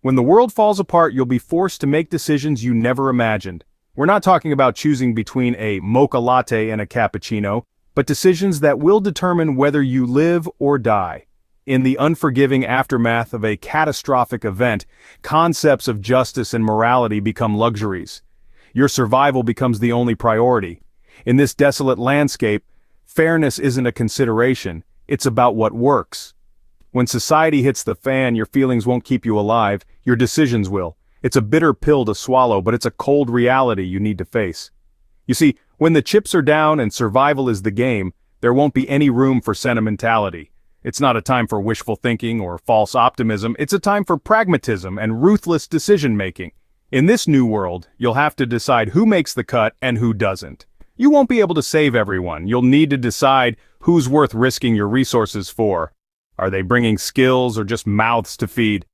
When the world falls apart, you'll be forced to make decisions you never imagined. We're not talking about choosing between a mocha latte and a cappuccino, but decisions that will determine whether you live or die. In the unforgiving aftermath of a catastrophic event, concepts of justice and morality become luxuries. Your survival becomes the only priority. In this desolate landscape, fairness isn't a consideration, it's about what works. When society hits the fan, your feelings won't keep you alive, your decisions will. It's a bitter pill to swallow, but it's a cold reality you need to face. You see, when the chips are down and survival is the game, there won't be any room for sentimentality. It's not a time for wishful thinking or false optimism, it's a time for pragmatism and ruthless decision-making. In this new world, you'll have to decide who makes the cut and who doesn't. You won't be able to save everyone, you'll need to decide who's worth risking your resources for. Are they bringing skills or just mouths to feed?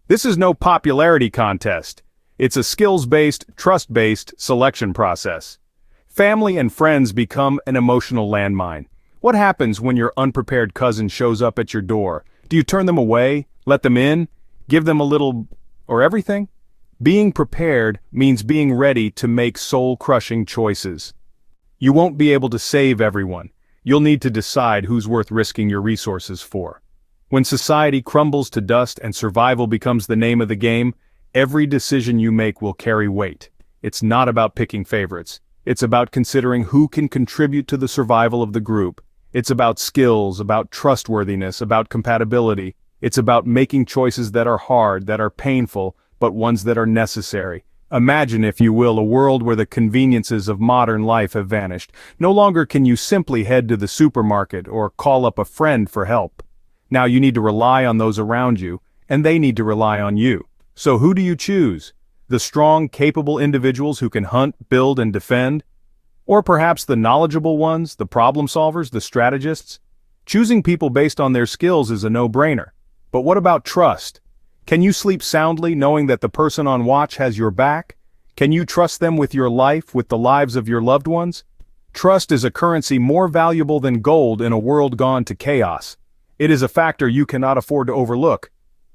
This is no popularity contest. It's a skills-based, trust-based selection process. Family and friends become an emotional landmine. What happens when your unprepared cousin shows up at your door? Do you turn them away, let them in, give them a little, or everything? Being prepared means being ready to make soul-crushing choices. You won't be able to save everyone. You'll need to decide who's worth risking your resources for. When society crumbles to dust and survival becomes the name of the game, every decision you make will carry weight. It's not about picking favorites. It's about considering who can contribute to the survival of the group. It's about skills, about trustworthiness, about compatibility. It's about making choices that are hard, that are painful, but ones that are necessary. Imagine, if you will, a world where the conveniences of modern life have vanished. No longer can you simply head to the supermarket or call up a friend for help. Now you need to rely on those around you, and they need to rely on you. So who do you choose? The strong, capable individuals who can hunt, build, and defend? Or perhaps the knowledgeable ones, the problem solvers, the strategists? Choosing people based on their skills is a no-brainer. But what about trust? Can you sleep soundly knowing that the person on watch has your back? Can you trust them with your life, with the lives of your loved ones? Trust is a currency more valuable than gold in a world gone to chaos. It is a factor you cannot afford to overlook.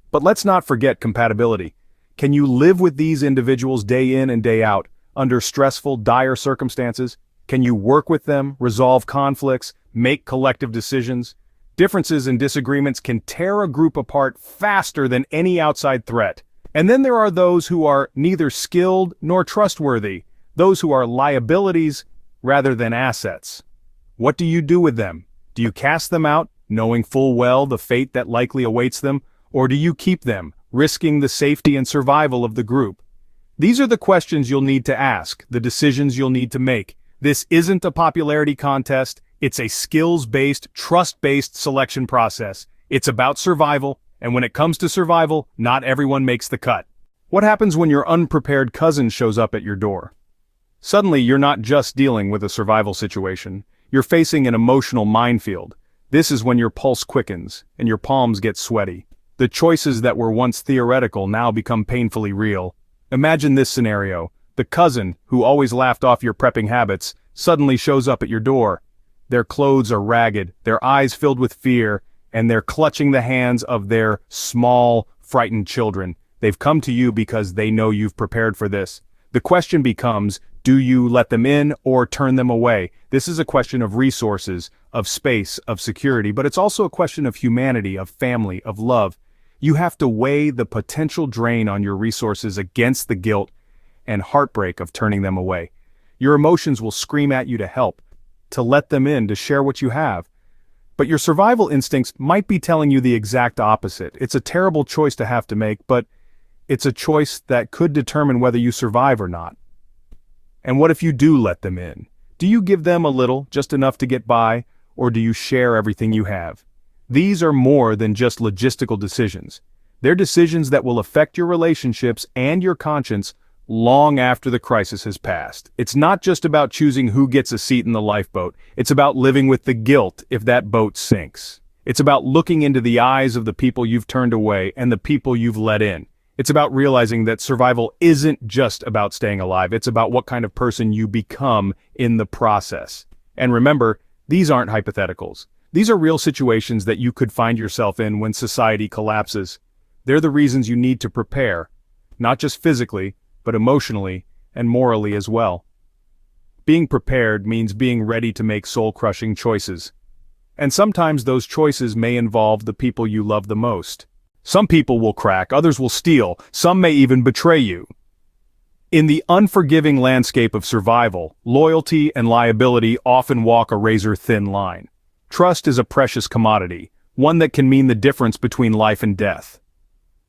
But let's not forget compatibility. Can you live with these individuals day in and day out, under stressful, dire circumstances? Can you work with them, resolve conflicts, make collective decisions? Differences and disagreements can tear a group apart faster than any outside threat. And then there are those who are neither skilled nor trustworthy, those who are liabilities rather than assets. What do you do with them? Do you cast them out, knowing full well the fate that likely awaits them, or do you keep them, risking the safety and survival of the group? These are the questions you'll need to ask, the decisions you'll need to make. This isn't a popularity contest, it's a skills-based, trust-based selection process. It's about survival, and when it comes to survival, not everyone makes the cut. What happens when your unprepared cousin shows up at your door? Suddenly, you're not just dealing with a survival situation, you're facing an emotional minefield. This is when your pulse quickens, and your palms get sweaty. The choices that were once theoretical now become painfully real. Imagine this scenario. The cousin, who always laughed off your prepping habits, suddenly shows up at your door. Their clothes are ragged, their eyes filled with fear, and they're clutching the hands of their small, frightened children. They've come to you because they know you've prepared for this. The question becomes, do you let them in or turn them away? This is a question of resources, of space, of security, but it's also a question of humanity, of family, of love. You have to weigh the potential drain on your resources against the guilt and heartbreak of turning them away. Your emotions will scream at you to help, to let them in, to share what you have. But your survival instincts might be telling you the exact opposite. It's a terrible choice to have to make, but it's a choice that could determine whether you survive or not. And what if you do let them in? Do you give them a little, just enough to get by, or do you share everything you have? These are more than just logistical decisions. They're decisions that will affect your relationships and your conscience long after the crisis has passed. It's not just about choosing who gets a seat in the lifeboat. It's about living with the guilt if that boat sinks. It's about looking into the eyes of the people you've turned away and the people you've let in. It's about realizing that survival isn't just about staying alive. It's about what kind of person you become in the process. And remember, these aren't hypotheticals. These are real situations that you could find yourself in when society collapses. They're the reasons you need to prepare, not just physically, but emotionally and morally as well. Being prepared means being ready to make soul-crushing choices. And sometimes those choices may involve the people you love the most. Some people will crack, others will steal, some may even betray you. In the unforgiving landscape of survival, loyalty and liability often walk a razor-thin line. Trust is a precious commodity, one that can mean the difference between life and death.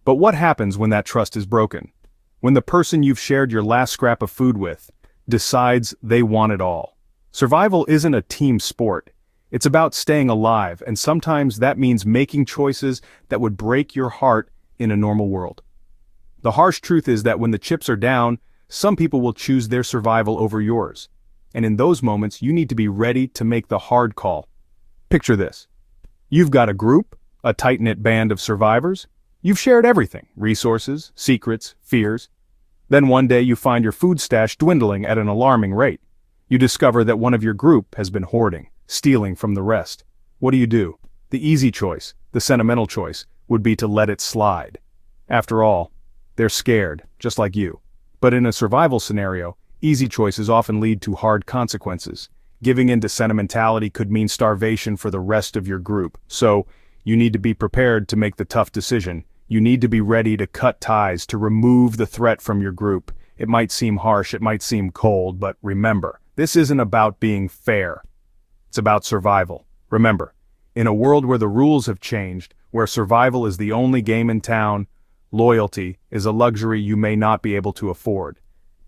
But what happens when that trust is broken? When the person you've shared your last scrap of food with decides they want it all? Survival isn't a team sport. It's about staying alive, and sometimes that means making choices that would break your heart in a normal world. The harsh truth is that when the chips are down, some people will choose their survival over yours. And in those moments, you need to be ready to make the hard call. Picture this. You've got a group, a tight-knit band of survivors. You've shared everything: resources, secrets, fears. Then one day you find your food stash dwindling at an alarming rate. You discover that one of your group has been hoarding, stealing from the rest. What do? The easy choice, the sentimental choice, would be to let it slide. After all, they're scared, just like you. But in a survival scenario, easy choices often lead to hard consequences. Giving in to sentimentality could mean starvation for the rest of your group. So, you need to be prepared to make the tough decision. You need to be ready to cut ties, to remove the threat from your group. It might seem harsh, it might seem cold, but remember, this isn't about being fair. It's about survival. Remember, in a world where the rules have changed, where survival is the only game in town, loyalty is a luxury you may not be able to afford.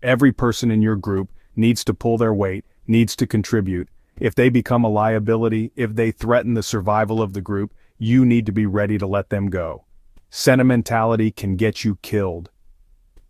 Every person in your group needs to pull their weight, needs to contribute. If they become a liability, if they threaten the survival of the group, you need to be ready to let them go. Sentimentality can get you killed.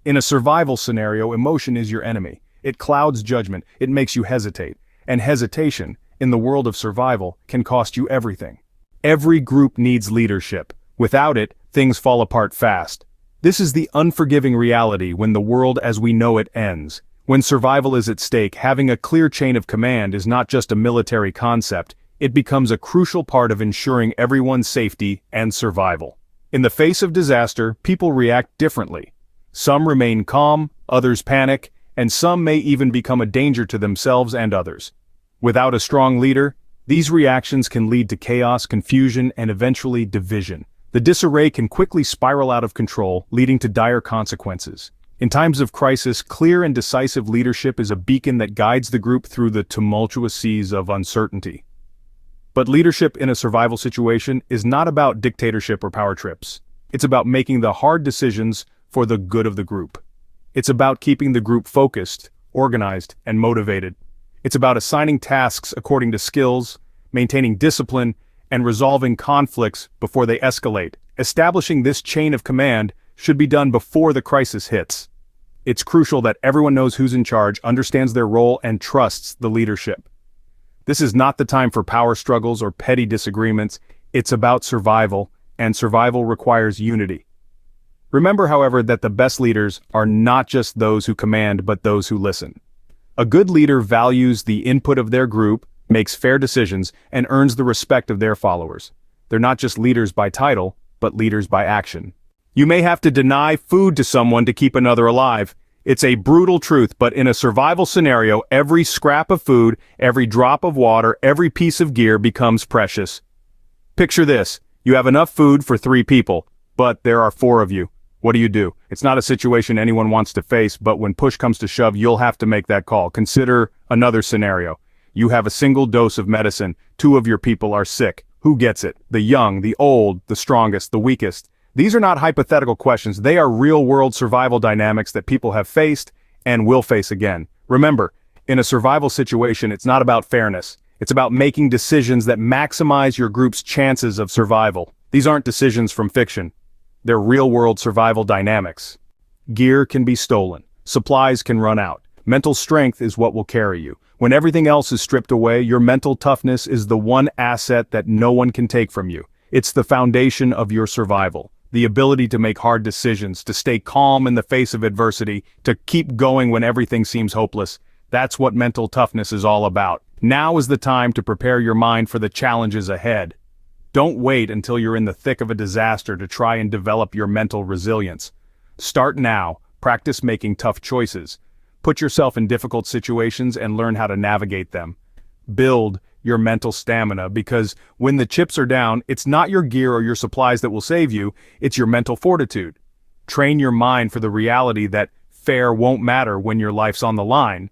In a survival scenario, emotion is your enemy. It clouds judgment, it makes you hesitate. And hesitation, in the world of survival, can cost you everything. Every group needs leadership. Without it, things fall apart fast. This is the unforgiving reality when the world as we know it ends. When survival is at stake, having a clear chain of command is not just a military concept, it becomes a crucial part of ensuring everyone's safety and survival. In the face of disaster, people react differently. Some remain calm, others panic, and some may even become a danger to themselves and others. Without a strong leader, these reactions can lead to chaos, confusion, and eventually division. The disarray can quickly spiral out of control, leading to dire consequences. In times of crisis, clear and decisive leadership is a beacon that guides the group through the tumultuous seas of uncertainty. But leadership in a survival situation is not about dictatorship or power trips. It's about making the hard decisions for the good of the group. It's about keeping the group focused, organized, and motivated. It's about assigning tasks according to skills, maintaining discipline, and resolving conflicts before they escalate. Establishing this chain of command should be done before the crisis hits. It's crucial that everyone knows who's in charge, understands their role, and trusts the leadership. This is not the time for power struggles or petty disagreements. It's about survival, and survival requires unity. Remember, however, that the best leaders are not just those who command, but those who listen. A good leader values the input of their group, makes fair decisions, and earns the respect of their followers. They're not just leaders by title, but leaders by action. You may have to deny food to someone to keep another alive. It's a brutal truth, but in a survival scenario, every scrap of food, every drop of water, every piece of gear becomes precious. Picture this. You have enough food for 3 people, but there are 4 of you. What do? It's not a situation anyone wants to face, but when push comes to shove, you'll have to make that call. Consider another scenario. You have a single dose of medicine. 2 of your people are sick. Who gets it? The young, the old, the strongest, the weakest. These are not hypothetical questions. They are real-world survival dynamics that people have faced and will face again. Remember, in a survival situation, it's not about fairness. It's about making decisions that maximize your group's chances of survival. These aren't decisions from fiction. They're real-world survival dynamics. Gear can be stolen. Supplies can run out. Mental strength is what will carry you. When everything else is stripped away, your mental toughness is the one asset that no one can take from you. It's the foundation of your survival. The ability to make hard decisions, to stay calm in the face of adversity, to keep going when everything seems hopeless. That's what mental toughness is all about. Now is the time to prepare your mind for the challenges ahead. Don't wait until you're in the thick of a disaster to try and develop your mental resilience. Start now, practice making tough choices. Put yourself in difficult situations and learn how to navigate them. Build your mental stamina, because when the chips are down, it's not your gear or your supplies that will save you, it's your mental fortitude. Train your mind for the reality that fair won't matter when your life's on the line.